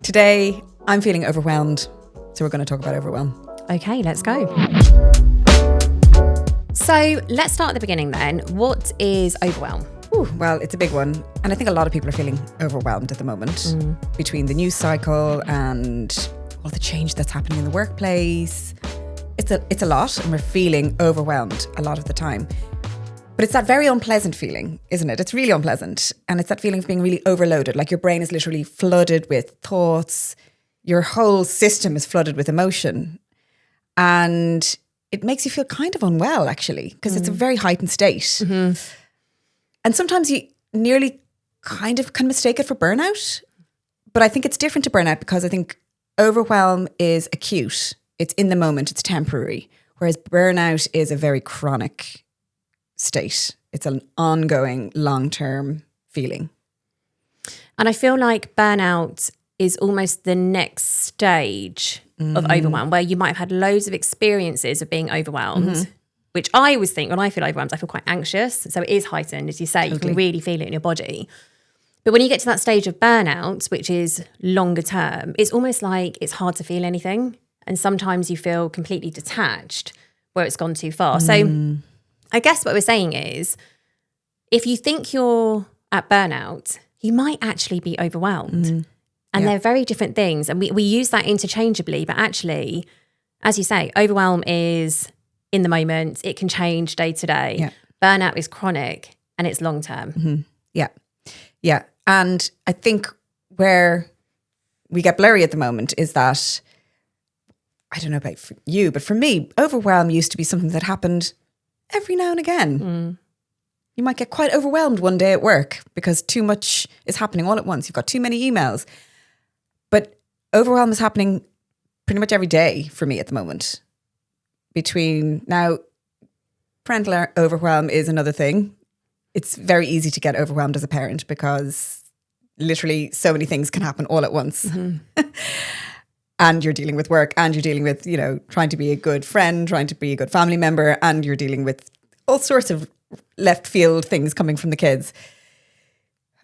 Today, I'm feeling overwhelmed, so we're going to talk about overwhelm. Okay, let's go. So let's start at the beginning then. What is overwhelm? Well, it's a big one. And I think a lot of people are feeling overwhelmed at the moment between the news cycle and all the change that's happening in the workplace. It's a lot, and we're feeling overwhelmed a lot of the time. But it's that very unpleasant feeling, isn't it? It's really unpleasant. And it's that feeling of being really overloaded. Like your brain is literally flooded with thoughts. Your whole system is flooded with emotion. And it makes you feel kind of unwell, actually, because it's a very heightened state. Mm-hmm. And sometimes you nearly kind of can mistake it for burnout. But I think it's different to burnout because I think overwhelm is acute. It's in the moment. It's temporary. Whereas burnout is a very chronic state. It's an ongoing, long-term feeling. And I feel like burnout is almost the next stage of overwhelm, where you might have had loads of experiences of being overwhelmed, which I always think when I feel overwhelmed, I feel quite anxious. So it is heightened, as you say, You can really feel it in your body. But when you get to that stage of burnout, which is longer term, it's almost like it's hard to feel anything. And sometimes you feel completely detached where it's gone too far. So I guess what we're saying is, if you think you're at burnout, you might actually be overwhelmed. And they're very different things. And we use that interchangeably. But actually, as you say, overwhelm is in the moment. It can change day to day. Yeah. Burnout is chronic and it's long term. Yeah. And I think where we get blurry at the moment is that, I don't know about you, but for me, overwhelm used to be something that happened every now and again. You might get quite overwhelmed one day at work because too much is happening all at once. You've got too many emails. But overwhelm is happening pretty much every day for me at the moment. Now, parental overwhelm is another thing. It's very easy to get overwhelmed as a parent because literally so many things can happen all at once. And you're dealing with work, and you're dealing with, trying to be a good friend, trying to be a good family member, and you're dealing with all sorts of left field things coming from the kids.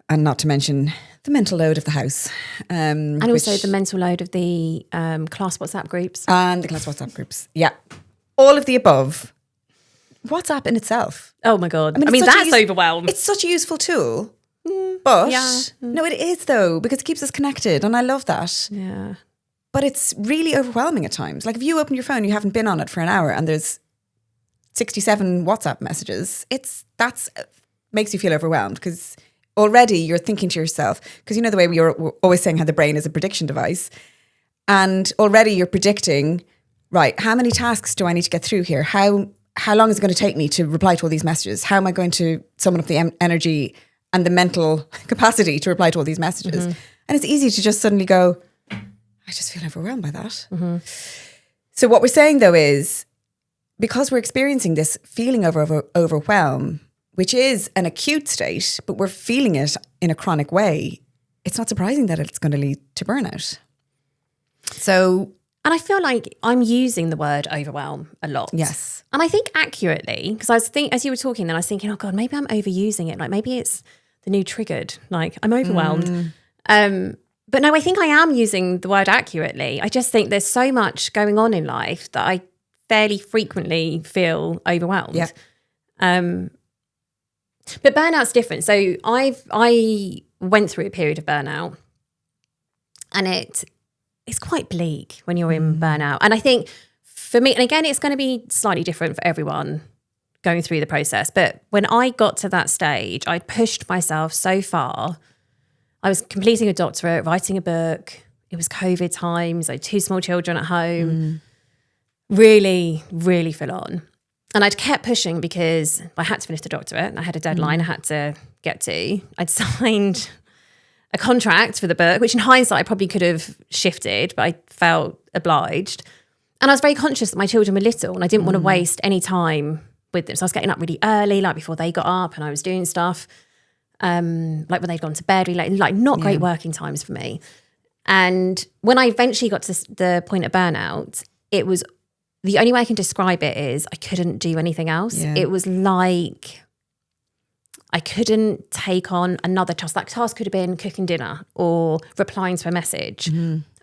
And not to mention the mental load of the house. And also the mental load of the class WhatsApp groups. And the class WhatsApp groups. Yeah. All of the above. WhatsApp in itself. Oh my God. I mean that's overwhelm. It's such a useful tool. But no, it is though, because it keeps us connected. And I love that. Yeah. But it's really overwhelming at times. Like if you open your phone, you haven't been on it for an hour and there's 67 WhatsApp messages. That's makes you feel overwhelmed because already you're thinking to yourself, because you know the way we're always saying how the brain is a prediction device, and already you're predicting, right, how many tasks do I need to get through here? How long is it going to take me to reply to all these messages? How am I going to summon up the energy and the mental capacity to reply to all these messages? And it's easy to just suddenly go, I just feel overwhelmed by that. So what we're saying though is, because we're experiencing this feeling of overwhelm, which is an acute state, but we're feeling it in a chronic way, it's not surprising that it's going to lead to burnout. And I feel like I'm using the word overwhelm a lot. Yes. And I think accurately, because as you were talking, then I was thinking, oh God, maybe I'm overusing it. Like maybe it's the new triggered, like I'm overwhelmed. But no, I think I am using the word accurately. I just think there's so much going on in life that I fairly frequently feel overwhelmed. Yeah. But burnout's different. So I went through a period of burnout, and it's quite bleak when you're in burnout. And I think for me, and again, it's going to be slightly different for everyone going through the process. But when I got to that stage, I pushed myself so far. I was completing a doctorate, writing a book. It was COVID times. I had 2 small children at home. Really, really full on. And I'd kept pushing because I had to finish the doctorate. I had a deadline I had to get to. I'd signed a contract for the book, which in hindsight I probably could have shifted, but I felt obliged. And I was very conscious that my children were little and I didn't want to waste any time with them. So I was getting up really early, like before they got up, and I was doing stuff like when they'd gone to bed, really like not great working times for me. And when I eventually got to the point of burnout, it was, the only way I can describe it is I couldn't do anything else. Yeah. It was like I couldn't take on another task. That task could have been cooking dinner or replying to a message.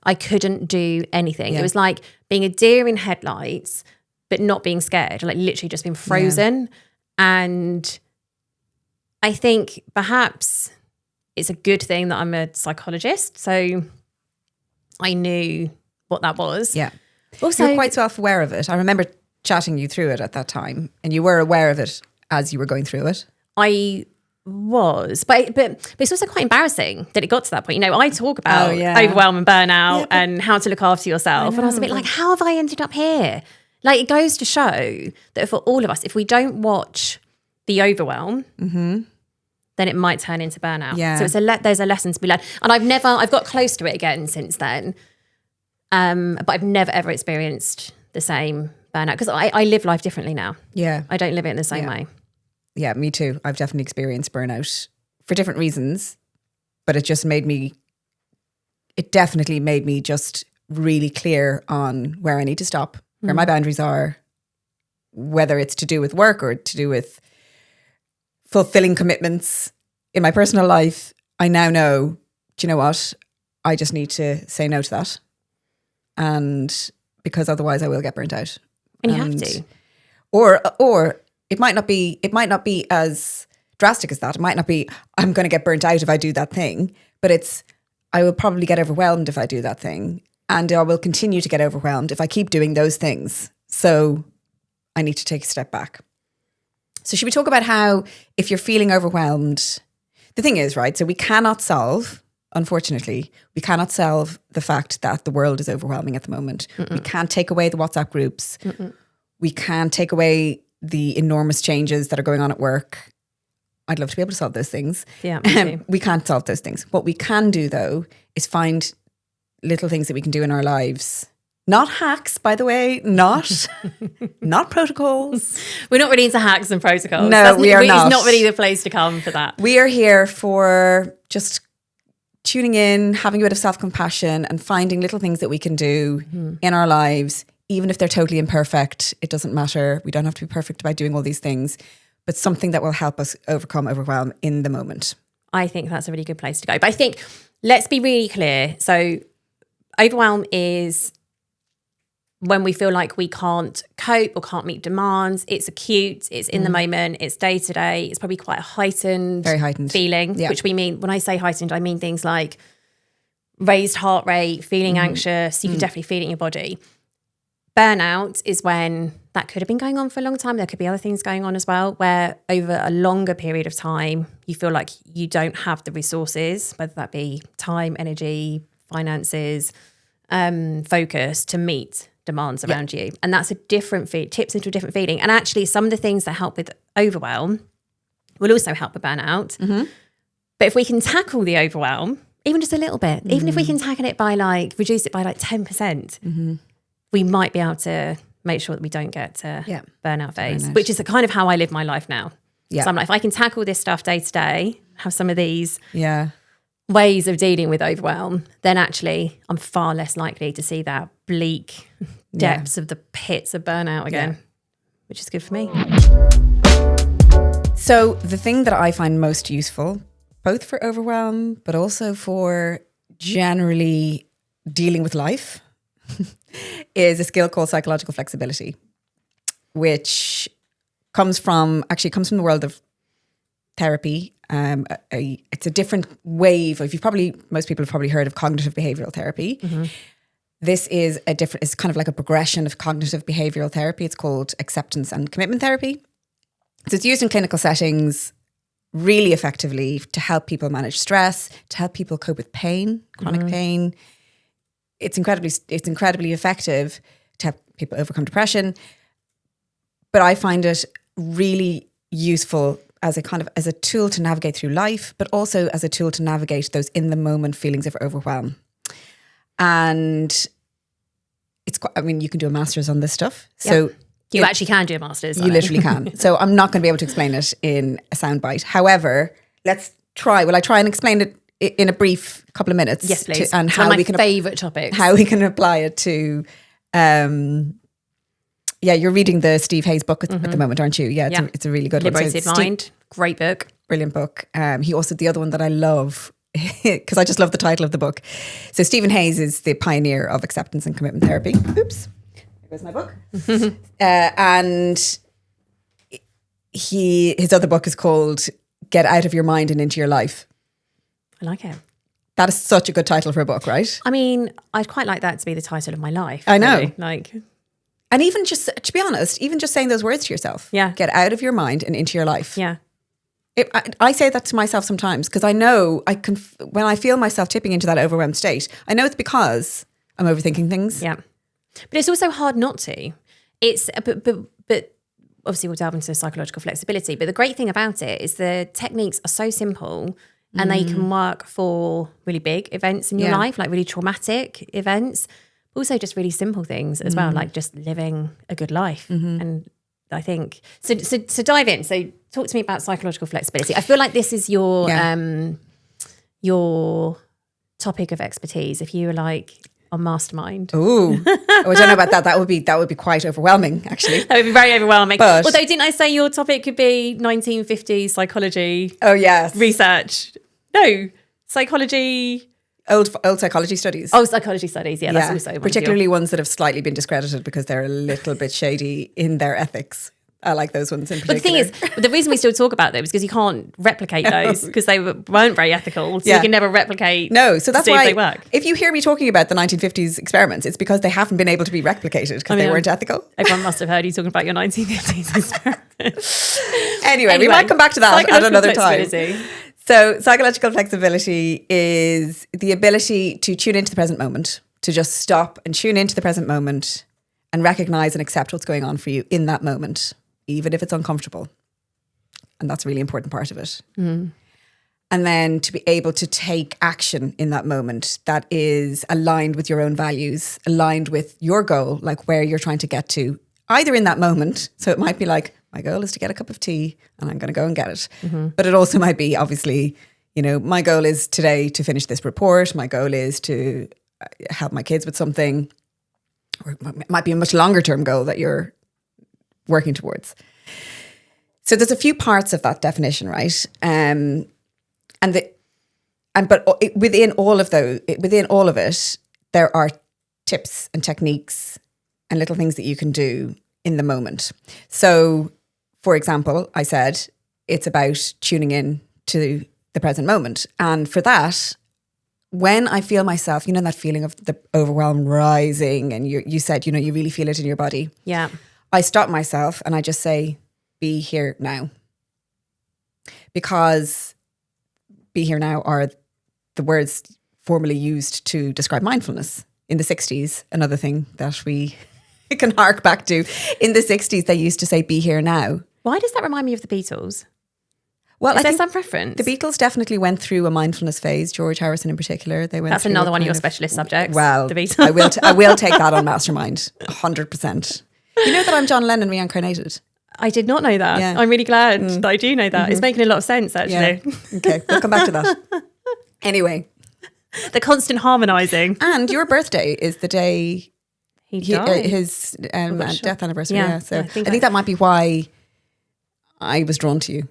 I couldn't do anything. Yeah. It was like being a deer in headlights, but not being scared, like literally just being frozen. And I think perhaps it's a good thing that I'm a psychologist. So I knew what that was. Yeah. Also, You're quite self-aware of it. I remember chatting you through it at that time, and you were aware of it as you were going through it. I was, but it's also quite embarrassing that it got to that point. You know, I talk about overwhelm and burnout and how to look after yourself. And I was a bit like, how have I ended up here? Like, it goes to show that for all of us, if we don't watch the overwhelm, then it might turn into burnout. Yeah. So there's a lesson to be learned. And I've got close to it again since then. But I've never ever experienced the same burnout because I live life differently now. Yeah. I don't live it in the same way. Yeah, me too. I've definitely experienced burnout for different reasons, but it definitely made me just really clear on where I need to stop, where my boundaries are, whether it's to do with work or to do with fulfilling commitments in my personal life. I now know, do you know what? I just need to say no to that. And because otherwise I will get burnt out. And you have to. Or it might not be as drastic as that. It might not be, I'm going to get burnt out if I do that thing, but it's, I will probably get overwhelmed if I do that thing. And I will continue to get overwhelmed if I keep doing those things. So I need to take a step back. So should we talk about how, if you're feeling overwhelmed, the thing is, right, so we cannot solve, unfortunately, we cannot solve the fact that the world is overwhelming at the moment. We can't take away the WhatsApp groups. We can't take away the enormous changes that are going on at work. I'd love to be able to solve those things. Yeah, me too. We can't solve those things. What we can do, though, is find little things that we can do in our lives. Not hacks, by the way, not protocols. We're not really into hacks and protocols. No, we are not. It's not really the place to come for that. We are here for just tuning in, having a bit of self-compassion and finding little things that we can do in our lives, even if they're totally imperfect. It doesn't matter. We don't have to be perfect by doing all these things, but something that will help us overcome overwhelm in the moment. I think that's a really good place to go. But I think, let's be really clear. So overwhelm is when we feel like we can't cope or can't meet demands. It's acute, it's in the moment, it's day to day. It's probably quite a Very heightened feeling, which we mean, when I say heightened, I mean things like raised heart rate, feeling anxious. You can definitely feel it in your body. Burnout is when that could have been going on for a long time. There could be other things going on as well, where over a longer period of time, you feel like you don't have the resources, whether that be time, energy, finances, focus to meet demands around you. And that's a different tips into a different feeling. And actually some of the things that help with overwhelm will also help with burnout. But if we can tackle the overwhelm, even just a little bit, even if we can tackle it by reduce it by 10%, we might be able to make sure that we don't get to burnout phase, which is kind of how I live my life now. So I'm like, if I can tackle this stuff day to day, have some of these ways of dealing with overwhelm, then actually I'm far less likely to see that bleak depths of the pits of burnout again, which is good for me. So the thing that I find most useful, both for overwhelm, but also for generally dealing with life, is a skill called psychological flexibility, which comes from the world of therapy. It's a different wave of, most people have probably heard of cognitive behavioral therapy. This is it's kind of like a progression of cognitive behavioral therapy. It's called acceptance and commitment therapy. So it's used in clinical settings really effectively to help people manage stress, to help people cope with pain, chronic pain. It's incredibly effective to help people overcome depression. But I find it really useful as a tool to navigate through life, but also as a tool to navigate those in the moment feelings of overwhelm. And you can do a master's on this stuff. So you actually can do a master's. You literally can. So I'm not going to be able to explain it in a soundbite. However, let's try. Will I try and explain it in a brief couple of minutes? Yes, please. And it's one of my favourite topics. How we can apply it to Yeah, you're reading the Steve Hayes book at the moment, aren't you? Yeah, it's a really good Liberated one. Mind, great book. Brilliant book. He also, the other one that I love, because I just love the title of the book. So Stephen Hayes is the pioneer of acceptance and commitment therapy. Oops, there goes my book. And his other book is called Get Out of Your Mind and Into Your Life. I like it. That is such a good title for a book, right? I mean, I'd quite like that to be the title of my life. I know. Really. Like, and even just, to be honest, even just saying those words to yourself. Yeah. Get out of your mind and into your life. yeah. I say that to myself sometimes because I know when I feel myself tipping into that overwhelmed state, I know it's because I'm overthinking things. Yeah. But it's also hard not to. It's, but obviously we'll delve into psychological flexibility. But the great thing about it is the techniques are so simple and they can work for really big events in your life, like really traumatic events, but also just really simple things as well, like just living a good life. And I think, so dive in. So talk to me about psychological flexibility. I feel like this is your topic of expertise. If you were like on Mastermind. Ooh. I don't know about that. That would be quite overwhelming, actually. That would be very overwhelming. But, although didn't I say your topic could be 1950s psychology? Oh, yes. Research. No, psychology. Old psychology studies. Oh, psychology studies. Yeah, that's also one particularly ones that have slightly been discredited because they're a little bit shady in their ethics. I like those ones in particular. But the thing is, the reason we still talk about them is because you can't replicate those because they weren't very ethical. So you can never replicate. No, so that's why if they work. If you hear me talking about the 1950s experiments, it's because they haven't been able to be replicated because they weren't ethical. Everyone must have heard you talking about your 1950s experiments. Anyway, we might come back to that at another time. So psychological flexibility is the ability to tune into the present moment, to just stop and tune into the present moment and recognize and accept what's going on for you in that moment, even if it's uncomfortable. And that's a really important part of it. And then to be able to take action in that moment that is aligned with your own values, aligned with your goal, like where you're trying to get to, either in that moment. So it might be like, my goal is to get a cup of tea and I'm going to go and get it. But it also might be, obviously, my goal is today to finish this report. My goal is to help my kids with something. Or it might be a much longer term goal that you're working towards. So there's a few parts of that definition, right? But within all of it, there are tips and techniques and little things that you can do in the moment. So, for example, I said it's about tuning in to the present moment. And for that, when I feel myself, that feeling of the overwhelm rising, and you said, you really feel it in your body. Yeah. I stop myself and I just say, be here now. Because be here now are the words formerly used to describe mindfulness in the 60s. Another thing that we can hark back to. In the 60s, they used to say, be here now. Why does that remind me of the Beatles? Well, is there some reference? The Beatles definitely went through a mindfulness phase. George Harrison in particular. That's another one of your specialist subjects. Well, the Beatles. I will take that on Mastermind, 100%. You know that I'm John Lennon reincarnated? I did not know that. Yeah. I'm really glad that I do know that. It's making a lot of sense, actually. Yeah. Okay, we'll come back to that. Anyway. The constant harmonising. And your birthday is the day he died. His death anniversary. Yeah, So I think that might be why I was drawn to you.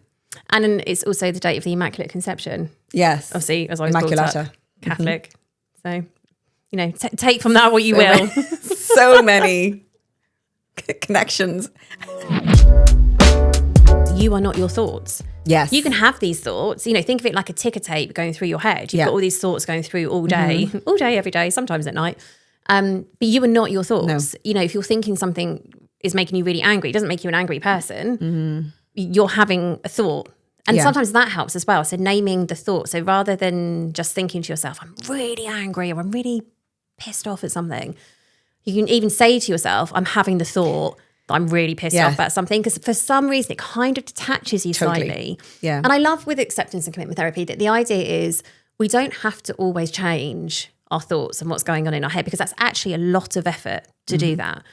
And it's also the date of the Immaculate Conception. Yes. Obviously, as I was Immaculata. brought up, Catholic. So, take from that what you will. So many connections. You are not your thoughts. Yes. You can have these thoughts, think of it like a ticker tape going through your head. You've got all these thoughts going through all day, every day, sometimes at night. But you are not your thoughts. No. If you're thinking something is making you really angry, it doesn't make you an angry person. You're having a thought. And sometimes that helps as well. So naming the thought. So rather than just thinking to yourself, I'm really angry or I'm really pissed off at something, you can even say to yourself, I'm having the thought that I'm really pissed off about something, because for some reason it kind of detaches you slightly. Yeah. And I love with acceptance and commitment therapy that the idea is we don't have to always change our thoughts and what's going on in our head, because that's actually a lot of effort to do that.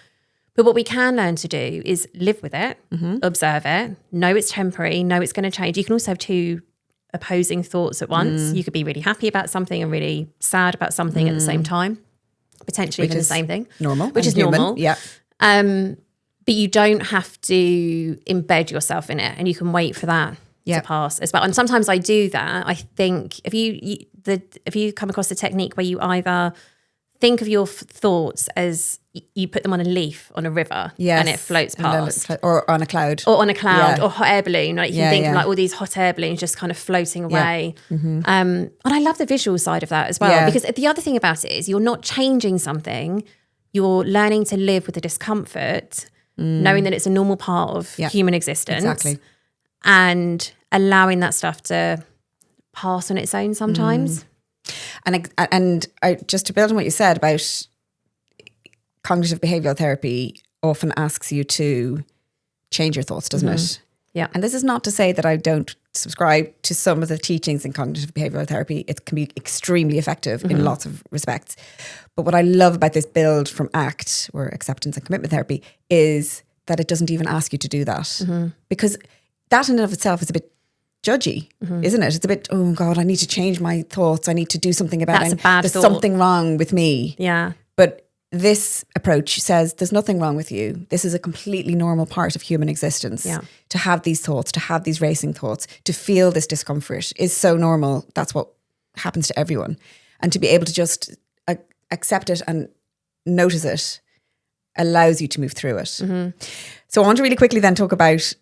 But what we can learn to do is live with it, observe it, know it's temporary, know it's going to change. You can also have two opposing thoughts at once. You could be really happy about something and really sad about something at the same time, potentially even the same thing. Normal. Which is normal. Yeah. But you don't have to embed yourself in it, and you can wait for that to pass as well. And sometimes I do that. I think if you come across a technique where you either think of your thoughts as you put them on a leaf on a river and it floats past. Or on a cloud. Or hot air balloon. Like you can think of like all these hot air balloons just kind of floating away. Yeah. Mm-hmm. And I love the visual side of that as well. Because the other thing about it is you're not changing something. You're learning to live with the discomfort, knowing that it's a normal part of human existence. Exactly. And allowing that stuff to pass on its own sometimes. And I, just to build on what you said about cognitive behavioral therapy, often asks you to change your thoughts, doesn't it? Yeah. And this is not to say that I don't subscribe to some of the teachings in cognitive behavioral therapy. It can be extremely effective in lots of respects. But what I love about this build from ACT, or acceptance and commitment therapy, is that it doesn't even ask you to do that. Because that in and of itself is a bit judgy, isn't it? It's a bit, oh God, I need to change my thoughts. I need to do something about it. There's something wrong with me. Yeah. But this approach says there's nothing wrong with you. This is a completely normal part of human existence. To have these thoughts, to have these racing thoughts, to feel this discomfort is so normal. That's what happens to everyone. And to be able to just accept it and notice it allows you to move through it. So I want to really quickly then talk about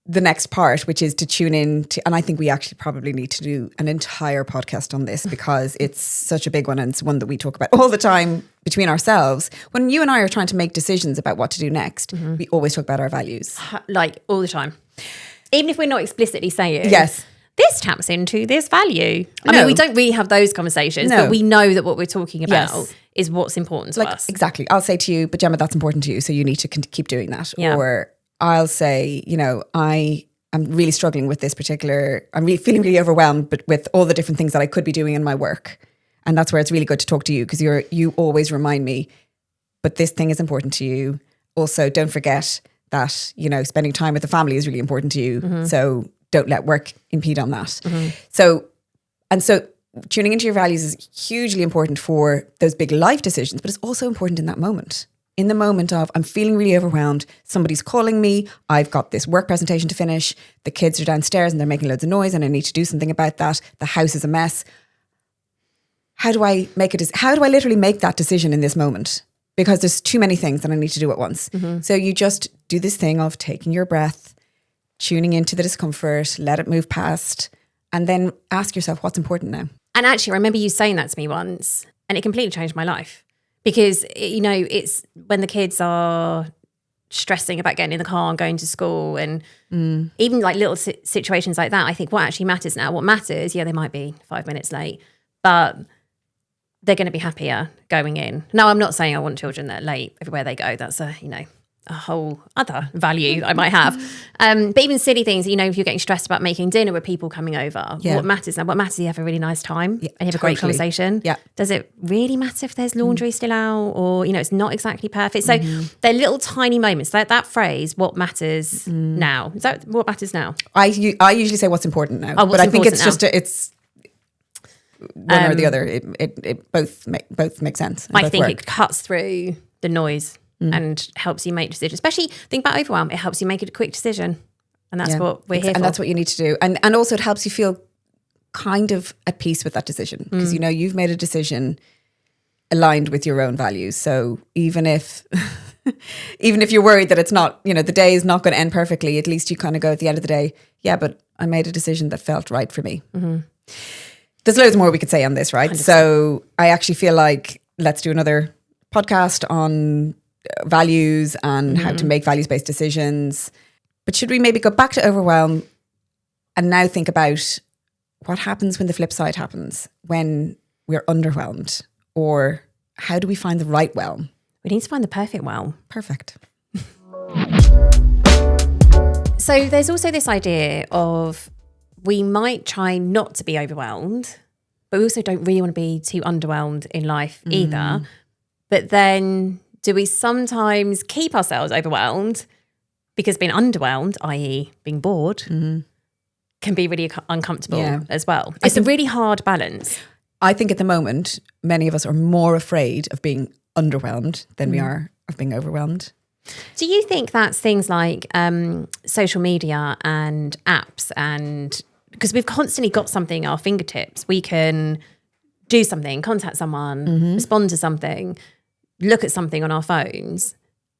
the next part, which is to tune in to, and I think we actually probably need to do an entire podcast on this because it's such a big one and it's one that we talk about all the time between ourselves. When you and I are trying to make decisions about what to do next, we always talk about our values. Like all the time. Even if we're not explicitly saying, yes, this taps into this value. I mean, we don't really have those conversations, but we know that what we're talking about is what's important to us. Exactly. I'll say to you, but Gemma, that's important to you, so you need to keep doing that. Or I'll say, you know, I'm really struggling with this particular, I'm really feeling really overwhelmed, but with all the different things that I could be doing in my work. And that's where it's really good to talk to you because you always remind me, but this thing is important to you. Also, don't forget that, you know, spending time with the family is really important to you. So don't let work impede on that. So tuning into your values is hugely important for those big life decisions, but it's also important in that moment. In the moment of, I'm feeling really overwhelmed, somebody's calling me, I've got this work presentation to finish, the kids are downstairs and they're making loads of noise and I need to do something about that, the house is a mess. How do I literally make that decision in this moment? Because there's too many things that I need to do at once. So you just do this thing of taking your breath, tuning into the discomfort, let it move past, and then ask yourself what's important now. And actually, I remember you saying that to me once and it completely changed my life. Because, you know, it's when the kids are stressing about getting in the car and going to school and even like little situations like that, I think what actually matters now, what matters, they might be 5 minutes late, but they're going to be happier going in. Now, I'm not saying I want children that are late everywhere they go. That's a whole other value I might have. But even silly things, you know, if you're getting stressed about making dinner with people coming over, what matters now? What matters is you have a really nice time and you have a great conversation. Does it really matter if there's laundry still out or, you know, it's not exactly perfect? So they're little tiny moments. That phrase, what matters now? Is that what matters now? I usually say what's important now. But I think it's just, it's one or the other. It both make sense. I think it cuts through the noise. And helps you make decisions. Especially think about overwhelm. It helps you make a quick decision. And that's what we're here for. And that's what you need to do. And also it helps you feel kind of at peace with that decision. Because you know, you've made a decision aligned with your own values. So even if you're worried that it's not, you know, the day is not going to end perfectly, at least you kind of go at the end of the day, but I made a decision that felt right for me. There's loads more we could say on this, right? 100%. So I actually feel like let's do another podcast on values and how to make values-based decisions. But should we maybe go back to overwhelm and now think about what happens when the flip side happens, when we're underwhelmed? Or how do we find the right whelm? We need to find the perfect whelm. Perfect. So there's also this idea of we might try not to be overwhelmed, but we also don't really want to be too underwhelmed in life either. But then do we sometimes keep ourselves overwhelmed because being underwhelmed, i.e. being bored, can be really uncomfortable as well? It's a really hard balance. I think at the moment, many of us are more afraid of being underwhelmed than we are of being overwhelmed. Do you think that's things like social media and apps, and because we've constantly got something at our fingertips, we can do something, contact someone, respond to something, look at something on our phones.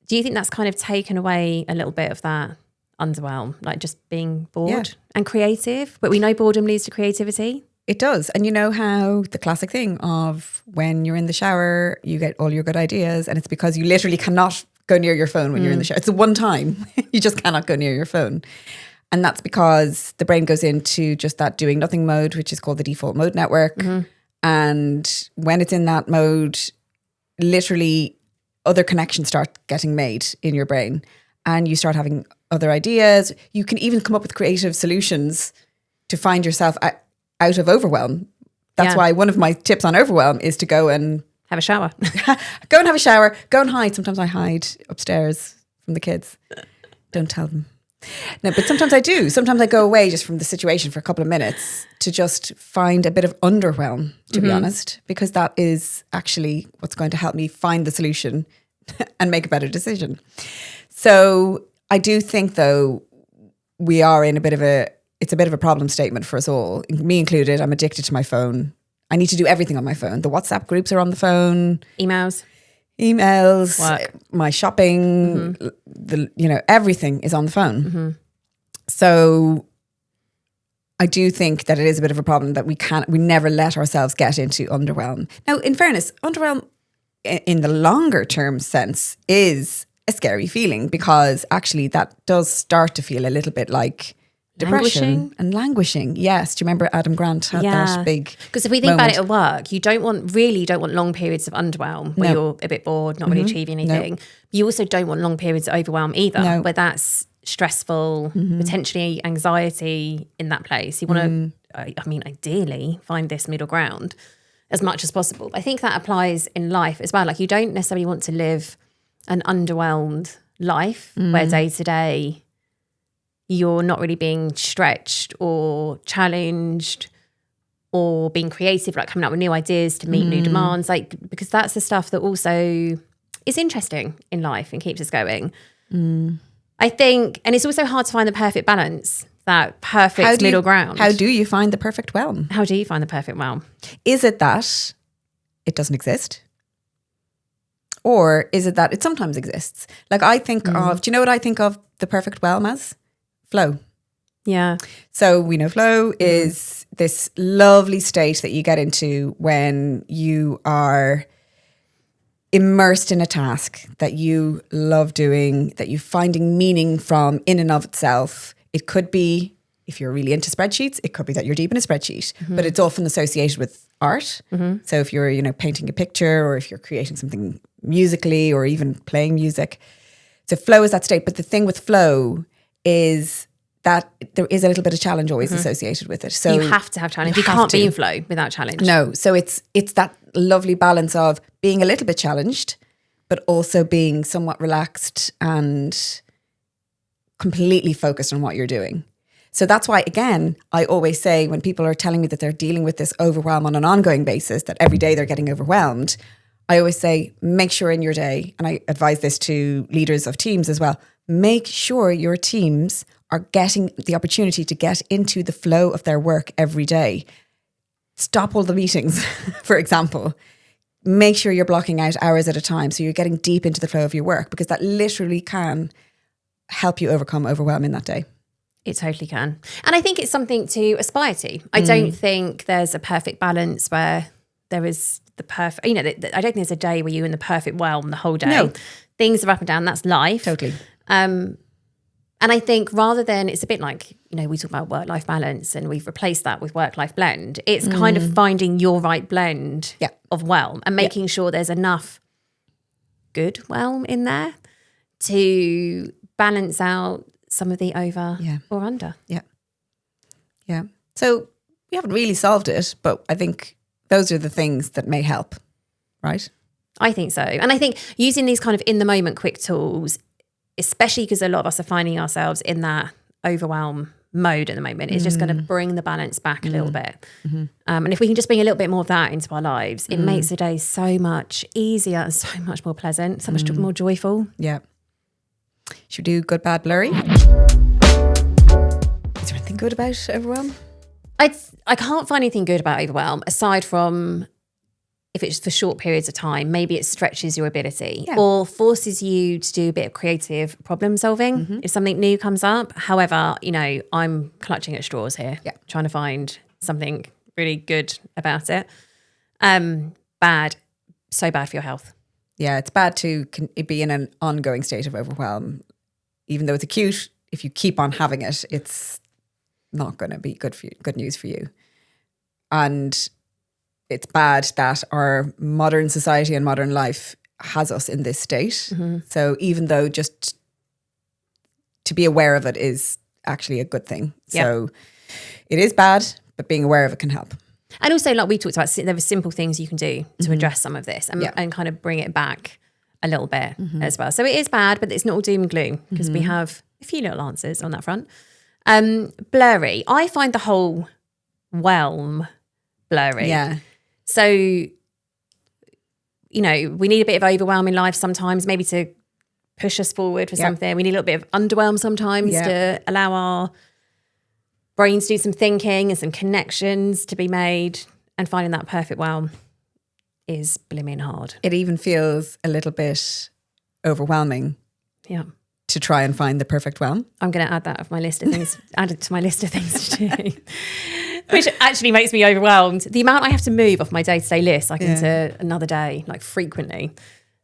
Do you think that's kind of taken away a little bit of that underwhelm, like just being bored and creative? But we know boredom leads to creativity. It does. And you know how the classic thing of when you're in the shower, you get all your good ideas, and it's because you literally cannot go near your phone when you're in the shower. It's the one time you just cannot go near your phone. And that's because the brain goes into just that doing nothing mode, which is called the default mode network. And when it's in that mode, literally other connections start getting made in your brain, and you start having other ideas. You can even come up with creative solutions to find yourself out of overwhelm. That's why one of my tips on overwhelm is to go and have a shower. Go and have a shower. Go and hide. Sometimes I hide upstairs from the kids. Don't tell them. No, but sometimes I do. Sometimes I go away just from the situation for a couple of minutes to just find a bit of underwhelm, to be honest, because that is actually what's going to help me find the solution and make a better decision. So I do think, though, we are in it's a bit of a problem statement for us all, me included. I'm addicted to my phone. I need to do everything on my phone. The WhatsApp groups are on the phone. Emails, Work. My shopping, everything is on the phone. So I do think that it is a bit of a problem that we never let ourselves get into underwhelm. Now, in fairness, underwhelm in the longer term sense is a scary feeling, because actually that does start to feel a little bit like depression and languishing. Yes. Do you remember Adam Grant had that big Because if we think about it at work, you don't want long periods of underwhelm where you're a bit bored, not really achieving anything. You also don't want long periods of overwhelm either, where that's stressful, potentially anxiety in that place. You want to, ideally find this middle ground as much as possible. I think that applies in life as well. Like, you don't necessarily want to live an underwhelmed life where day to day you're not really being stretched or challenged or being creative, like coming up with new ideas to meet new demands, like, because that's the stuff that also is interesting in life and keeps us going. I think, and it's also hard to find the perfect balance, that perfect middle ground. How do you find the perfect realm? How do you find the perfect realm? Is it that it doesn't exist? Or is it that it sometimes exists? Like, I think of, do you know what I think of the perfect realm as? Flow. Yeah. So we know flow is this lovely state that you get into when you are immersed in a task that you love doing, that you're finding meaning from in and of itself. It could be, if you're really into spreadsheets, it could be that you're deep in a spreadsheet, but it's often associated with art. So if you're, painting a picture, or if you're creating something musically, or even playing music. So flow is that state. But the thing with flow is that there is a little bit of challenge always associated with it. So you have to have challenge. You can't be in flow without challenge. No. So it's that lovely balance of being a little bit challenged, but also being somewhat relaxed and completely focused on what you're doing. So that's why, again, I always say, when people are telling me that they're dealing with this overwhelm on an ongoing basis, that every day they're getting overwhelmed, I always say, make sure in your day, and I advise this to leaders of teams as well, make sure your teams are getting the opportunity to get into the flow of their work every day. Stop all the meetings, for example. Make sure you're blocking out hours at a time so you're getting deep into the flow of your work, because that literally can help you overcome overwhelm in that day. It totally can. And I think it's something to aspire to. I don't think there's a perfect balance where there is the perfect, I don't think there's a day where you're in the perfect realm the whole day. No. Things are up and down. That's life. Totally. And I think rather than, it's a bit like, we talk about work-life balance and we've replaced that with work-life blend. It's kind of finding your right blend of whelm and making sure there's enough good whelm in there to balance out some of the over or under. Yeah. Yeah. So we haven't really solved it, but I think those are the things that may help, right? I think so. And I think using these kind of in-the-moment quick tools, especially because a lot of us are finding ourselves in that overwhelm mode at the moment, is just going to bring the balance back a little bit. And if we can just bring a little bit more of that into our lives, it makes the day so much easier and so much more pleasant, so much more joyful. Yeah. Should we do good, bad, blurry? Is there anything good about overwhelm? I can't find anything good about overwhelm aside from if it's for short periods of time, maybe it stretches your ability or forces you to do a bit of creative problem solving if something new comes up. However, I'm clutching at straws here, trying to find something really good about it. Bad, so bad for your health. Yeah, it's bad to be in an ongoing state of overwhelm. Even though it's acute, if you keep on having it, it's not going to be good news for you. And it's bad that our modern society and modern life has us in this state. So even though just to be aware of it is actually a good thing. So it is bad, but being aware of it can help. And also, like we talked about, there were simple things you can do to address some of this and kind of bring it back a little bit as well. So it is bad, but it's not all doom and gloom because we have a few little answers on that front. Blurry. I find the whole whelm blurry. Yeah. So, we need a bit of overwhelm in life sometimes, maybe to push us forward for something. We need a little bit of underwhelm sometimes to allow our brains to do some thinking and some connections to be made, and finding that perfect whelm is blimmin' hard. It even feels a little bit overwhelming to try and find the perfect whelm. I'm going to add that to my list of things, add it to my list of things to do. Which actually makes me overwhelmed. The amount I have to move off my day-to-day list, like into another day, like frequently.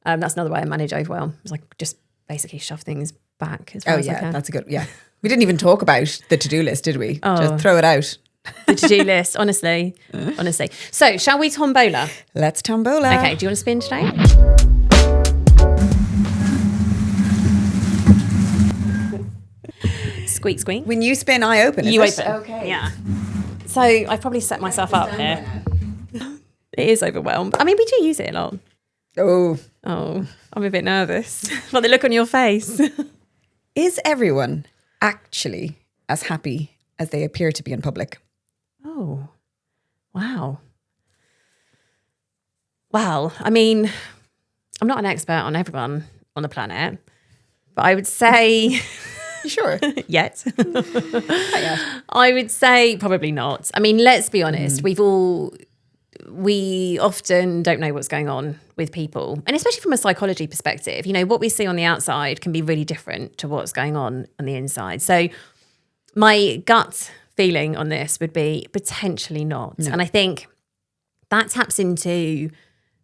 That's another way I manage overwhelm. It's like just basically shove things back as far as I can. That's a good, We didn't even talk about the to-do list, did we? Just throw it out. The to-do list, honestly. So, shall we tombola? Let's tombola. Okay, do you want to spin today? Squeak, squeak. When you spin, I open. You open. Okay. Yeah. So I've probably set myself up here. It is overwhelmed. I mean, we do use it a lot. Oh, I'm a bit nervous. But the look on your face. Is everyone actually as happy as they appear to be in public? Oh, wow. Well, I mean, I'm not an expert on everyone on the planet, but I would say... Sure. Yet. I would say probably not. I mean, let's be honest. We often don't know what's going on with people. And especially from a psychology perspective, what we see on the outside can be really different to what's going on the inside. So my gut feeling on this would be potentially not. No. And I think that taps into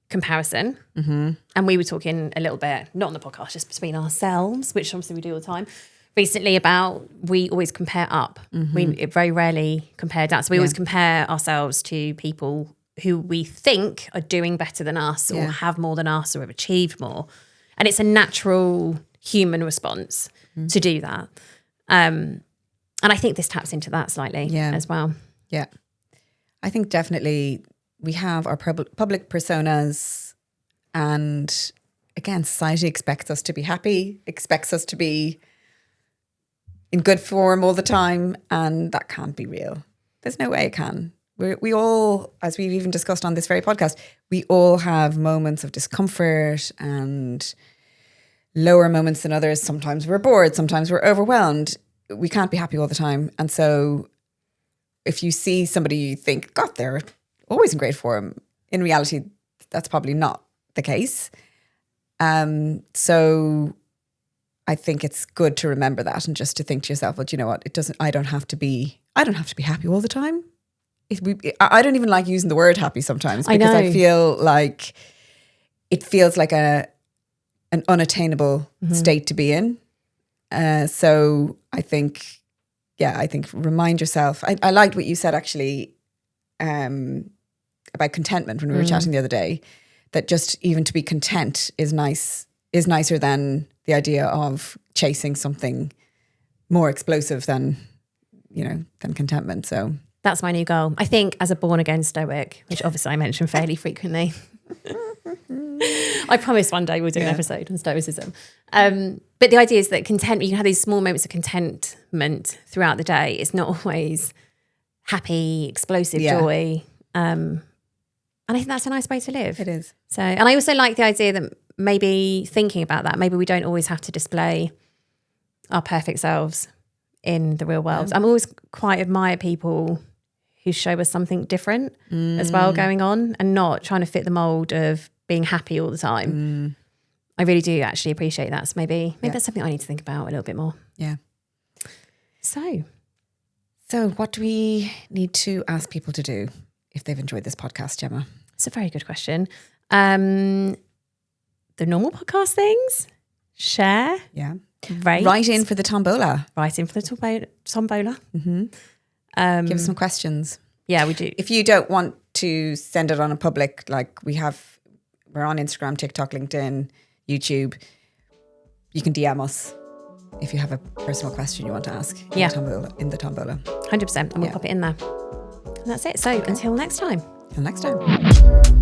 comparison. And we were talking a little bit, not on the podcast, just between ourselves, which obviously we do all the time, recently, about we always compare up. We very rarely compare down. So we always compare ourselves to people who we think are doing better than us or have more than us or have achieved more. And it's a natural human response to do that. And I think this taps into that slightly as well. Yeah. I think definitely we have our public personas, and again, society expects us to be happy, expects us to be in good form all the time, and that can't be real. There's no way it can. We all, as we've even discussed on this very podcast, we all have moments of discomfort and lower moments than others. Sometimes we're bored, sometimes we're overwhelmed. We can't be happy all the time. And so if you see somebody you think, God, they're always in great form, in reality, that's probably not the case. So I think it's good to remember that and just to think to yourself, well, do you know what? I don't have to be happy all the time. I don't even like using the word happy sometimes because I feel like it feels like an unattainable state to be in. So I think remind yourself. I liked what you said actually about contentment when we were chatting the other day, that just even to be content is nicer than the idea of chasing something more explosive than contentment. So that's my new goal. I think as a born again Stoic, which obviously I mention fairly frequently. I promise one day we'll do an episode on Stoicism. But the idea is that contentment, you can have these small moments of contentment throughout the day. It's not always happy, explosive joy. And I think that's a nice way to live. It is. So, and I also like the idea that maybe thinking about that, maybe we don't always have to display our perfect selves in the real world. I'm always quite admire people who show us something different as well going on, and not trying to fit the mold of being happy all the time. I really do actually appreciate that. So maybe that's something I need to think about a little bit more. Yeah. So what do we need to ask people to do if they've enjoyed this podcast, Gemma? it's a very good question. The normal podcast things, share, Yeah. rate. Write in for the tombola. Write in for the tombola. Give us some questions. Yeah, we do. If you don't want to send it on a public, like we're on Instagram, TikTok, LinkedIn, YouTube, you can DM us if you have a personal question you want to ask in the tombola. 100%. And we'll pop it in there. And that's it. So until next time. Till next time.